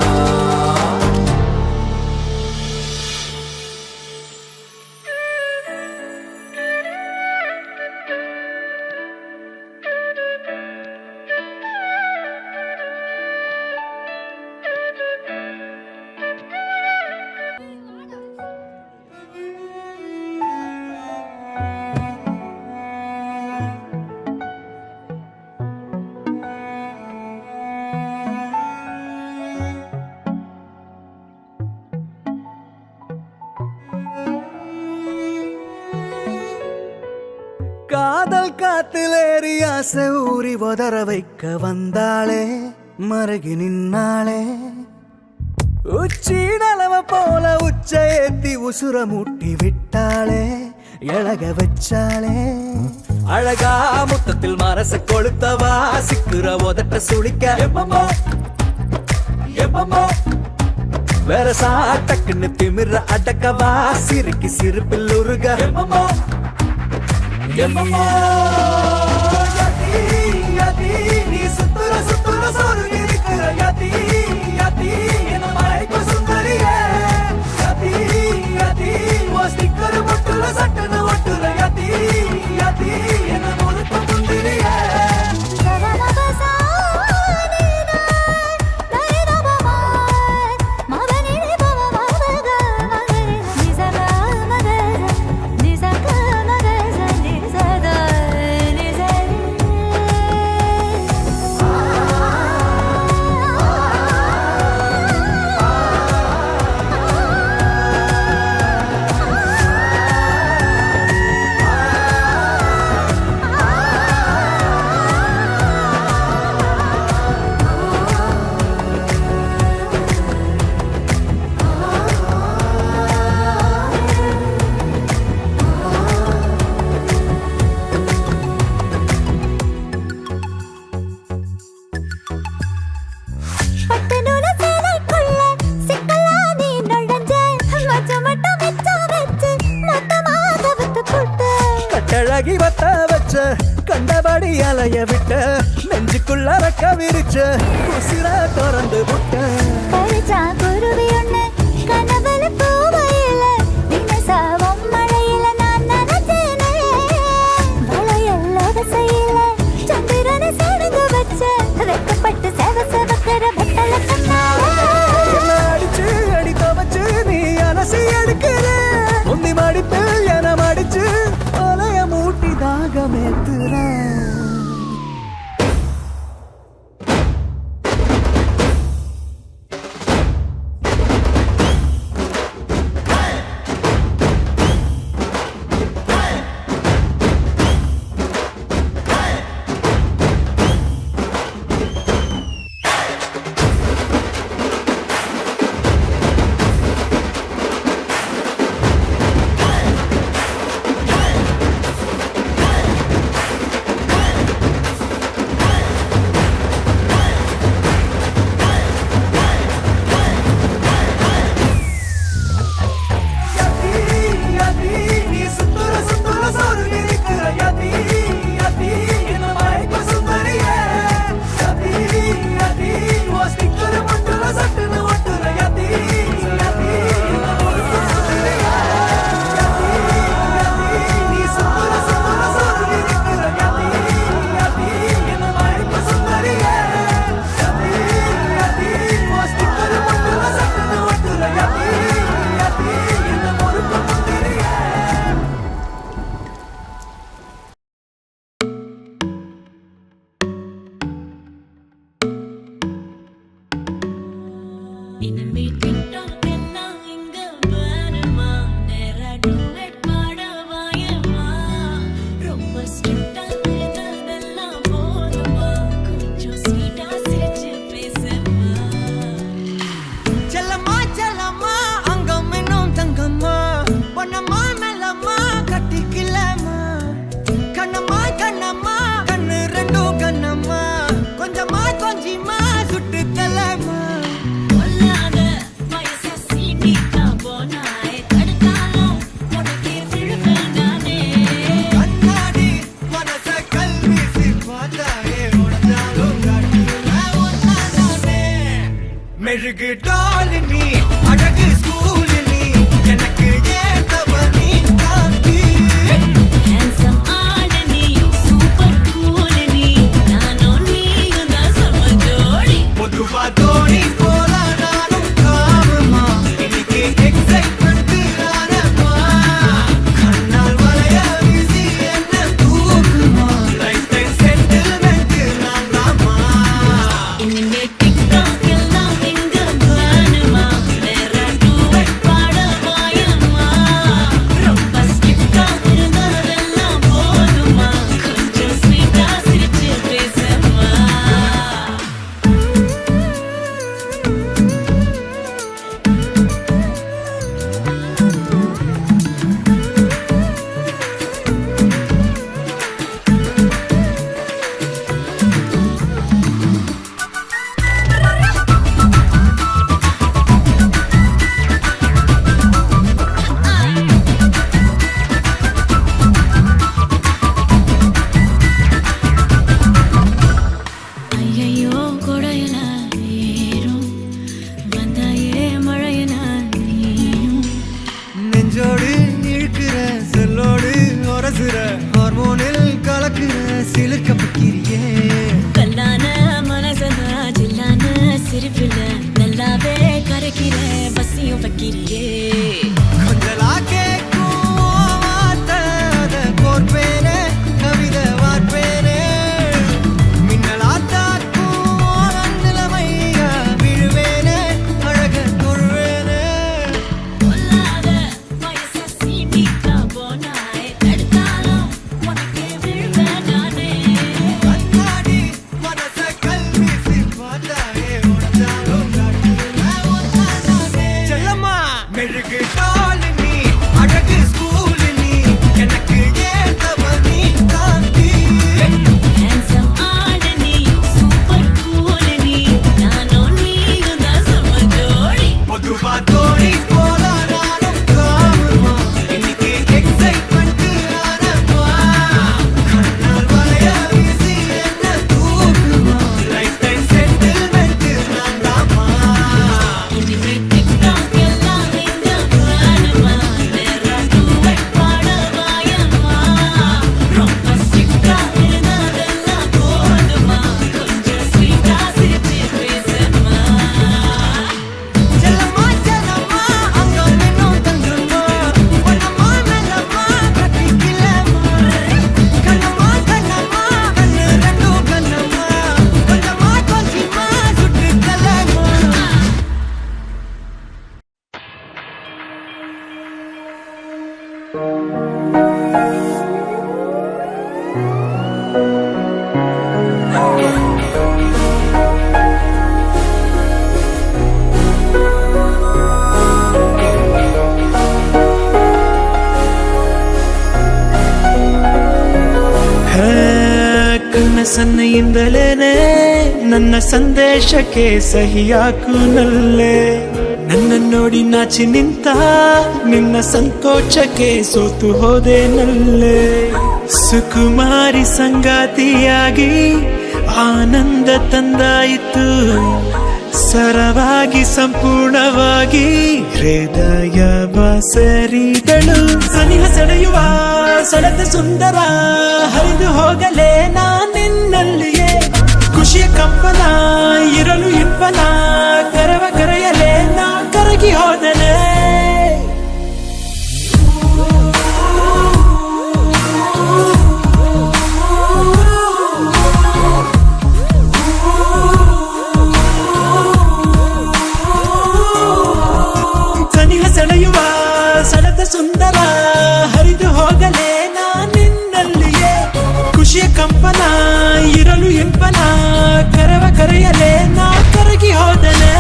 காதல் காத்திலேறி ஆசை ஊறி உதற வைக்க வந்தாளே மருகி நின்னாளே உச்சி நலவ போல உச்ச ஏத்தி உசுர மூட்டி விட்டாளே எழக வச்சாளே அழகா முத்தத்தில் மரச கொளுத்தவா சிக்குற உதட்ட சுளிக்க எப்பமோ வேற சாட்டக்குன்னு திமிர அடக்கவா சிறுக்கி சிரிப்பில் உருக எப்பமோ யதி நீ சுத்துற சுத்துற சொருகி இருக்கிற யதி என்ன மழைக்கு சுந்தரியே யதி ஓ ஸ்டிக்கர் ஒட்டுல சட்டன ஒட்டுல யதி என்ன முழுக்க முந்திரியே கட்டழகி வத்த வச்ச கண்டபடி அலைய விட்ட நெஞ்சுக்குள்ள ரக்க விரிச்ச உசிர திறந்து விட்ட குருவி ஒண்ணு கனவுல பூவையில தினசாவும் மழையில நான் நனைஞ்சேனே வளையல்லாத செய்யல சந்திரனை சடங்கு வச்ச வெக்கப்பட்டு செவக்கிற பட்டல என்ன அடிச்சு அடிக்க வச்சு நீ அலசி எடுக்கிற முந்தி மடிப்பில் என மடிச்சு அலைய மூட்டி தாகமேத்துற மெழுகு டால் நீ அழகு ஸ்கூல் நீ எனக்கு ஏத்தவ நீ காந்தி handsome ஆட நீ சூப்பர் கூல் நீ நானும் நீயும் தான் சம ஜோடி பொதுவா தோணி போல நானும் காவமா இன்னைக்கு எக்ஸைட்மெண்ட் ஆனமா கண்ணால் வளைய வீசி என்ன தூக்குமா லைஃப் டைம் செட்டில்மெண்ட் நான் தாமா இனிமே டிக்டாக் எல்லாம் எங்க பிளானுமா வேற டூவெட் பாட வாயம்மா ரொம்ப ஸ்கிப்டா இருந்ததெல்லாம் போதுமா கொஞ்சம் ஸ்வீட்டா சிரிச்சு பேசம்மா ஐயையோ கொடையல ஏறும் வந்தாயே மழையன நீயும் நெஞ்சோடு இழுக்கிற செல்லோடு ஒரசுற ஹார்மோனில் கலக்குற சிலிர்க்க பக்கிரியே கல்லான மனசனா ஜில்லான சிரிப்பில நல்லாவே கரைக்கிற பசியும் வைக்கிறியே கொஞ்சலா கேட்கும் வார்த்தை அத கோர்ப்பேனே கவிதை வார்ப்பேனே மின்னலா தாக்கும் நிலைமையா விழுவேனே அழக தொழுவேனே பொல்லாத வயச சீண்டிக்கா போனாய் தடுத்தாலும் உனக்கே விழுவேன் நானே கண்ணாடி மனச கல்வீசி பார்த்தாயே உனதாலும் செல்லம்மா மெழுகு டால் நீ அழகு ஸ்கூல் நீ எனக்கு ஏத்தவ நீ காந்தி handsome ஆட நீ சூப்பர் கூல் நீ நானும் நீயும் தான் சம ஜோடி பொதுவா தோணி போல நானும் காவமா இன்னைக்கு எக்ஸைட்மெண்ட் ஆனமா கண்ணால் வளைய வீசி என்ன தூக்குமா லைஃப் டைம் செட்டில்மெண்ட் நான் தாமா இனிமே டிக்டாக் எல்லாம் எங்க பிளானுமா வேற டூவெட் பாட வாயம்மா ரொம்ப ஸ்ட்ரிக்டா இருந்ததெல்லாம் போதுமா கொஞ்சம் ஸ்வீட்டா சிரிச்சு பேசம்மா செல்லம்மா செல்லம்மா அங்க நின்னும் தங்குமா பொன்னம்மா மெல்லம்மா கட்டிக்கலம்மா கண்ணம்மா கண்ணம்மா கண்ணு ரெண்டும் கண்ணம்மா கொஞ்சமா கொஞ்சமா சுட்டு கலம்மா ಕಣ್ಣ ಸನ್ನೆಯಿಂದಲೇನೆ ನನ್ನ ಸಂದೇಶಕ್ಕೆ ಸಹಿಯಾಕು ನಲ್ಲೆ ನನ್ನ ನೋಡಿ ನಾಚಿ ನಿಂತ ನಿನ್ನ ಸಂಕೋಚಕ್ಕೆ ಸೋತು ಹೋದೆ ನಲ್ಲೆ ಸುಕುಮಾರಿ ಸಂಗಾತಿಯಾಗಿ ಆನಂದ ತಂದಾಯಿತು ಸರವಾಗಿ ಸಂಪೂರ್ಣವಾಗಿ ಹೃದಯ ಸೇರಿದಳು ಸನಿಹ ಸೆಳೆಯುವ ಸೆಳೆದ ಸುಂದರ ಹರಿದು ಹೋಗಲೇ ನಾನಿನ್ನಲ್ಲಿಯೇ ಖುಷಿಯ ಕಂಪನ ಇರಲು ಇಂಪನ ಕರವ ಕರೆಯಲೇ ನಾ ಕರಗಿ ಹೋದನೆ ಸನಿಹ ಸೆಳೆಯುವ ಸೆಳೆದ ಸುಂದರ ಹರಿದು ಹೋಗಲೇ ನಾನಿನ್ನಲ್ಲಿಯೇ ಖುಷಿಯ ಕಂಪನ ಇರಲು ಇಂಪನ ಕರವ ಕರೆಯಲೇ ನಾ ಕರಗಿ ಹೋದನೆ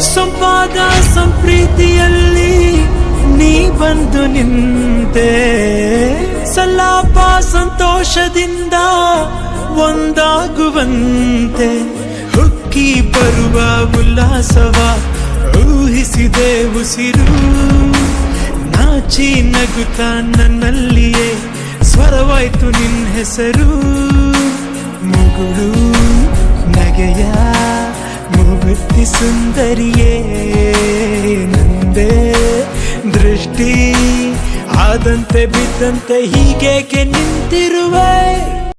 ಸಂಪಾದ ಸಂಪ್ರೀತಿಯಲ್ಲಿ ನೀ ಬಂದು ನಿಂತೆ ಸಲಾಪ ಸಂತೋಷದಿಂದ ಒಂದಾಗುವಂತೆ ಹುಕ್ಕಿ ಬರುವ ಉಲ್ಲಾಸವ ಊಹಿಸಿದೆ ಉಸಿರು ನಾಚಿ ನಗುತ್ತಾ ನನ್ನಲ್ಲಿಯೇ ಸ್ವರವಾಯ್ತು ನಿನ್ನ ಹೆಸರು ಮುಗುಳು ನಗೆಯ ಮುಗುತ್ತಿ ಸುಂದರಿಯೇ ನಂದೇ ದೃಷ್ಟಿ ಆದಂತೆ ಬಿದ್ದಂತೆ ಹೀಗೇಕೆ ನಿಂತಿರುವೆ